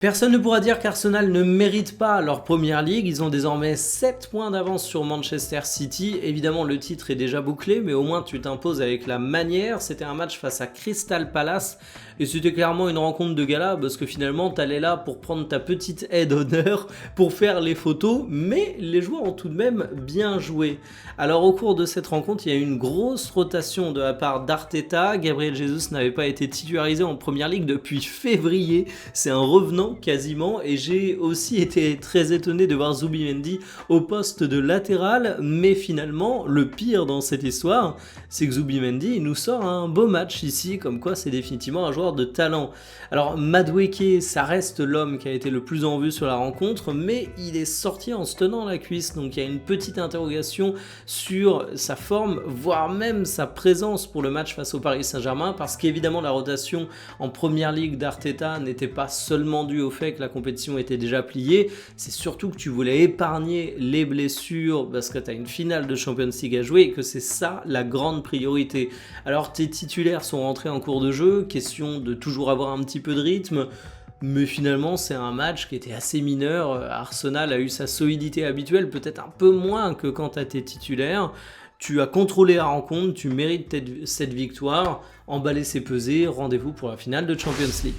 Personne ne pourra dire qu'Arsenal ne mérite pas leur première ligue. Ils ont désormais 7 points d'avance sur Manchester City. Évidemment, le titre est déjà bouclé, mais au moins tu t'imposes avec la manière. C'était un match face à Crystal Palace et c'était clairement une rencontre de gala parce que finalement, t'allais là pour prendre ta petite aide d'honneur pour faire les photos, mais les joueurs ont tout de même bien joué. Alors, au cours de cette rencontre, il y a eu une grosse rotation de la part d'Arteta. Gabriel Jesus n'avait pas été titularisé en première ligue depuis février. C'est un revenant quasiment, et j'ai aussi été très étonné de voir Zubimendi au poste de latéral, mais finalement le pire dans cette histoire c'est que Zubimendi nous sort un beau match ici, comme quoi c'est définitivement un joueur de talent. Alors Madueke, ça reste l'homme qui a été le plus en vue sur la rencontre, mais il est sorti en se tenant la cuisse, donc il y a une petite interrogation sur sa forme, voire même sa présence pour le match face au Paris Saint-Germain, parce qu'évidemment la rotation en première ligue d'Arteta n'était pas seulement due au fait que la compétition était déjà pliée, c'est surtout que tu voulais épargner les blessures parce que tu as une finale de Champions League à jouer et que c'est ça la grande priorité. Alors tes titulaires sont rentrés en cours de jeu, question de toujours avoir un petit peu de rythme, mais finalement c'est un match qui était assez mineur. Arsenal a eu sa solidité habituelle, peut-être un peu moins que quand tu as tes titulaires. Tu as contrôlé la rencontre, tu mérites cette victoire, emballer c'est peser, rendez-vous pour la finale de Champions League.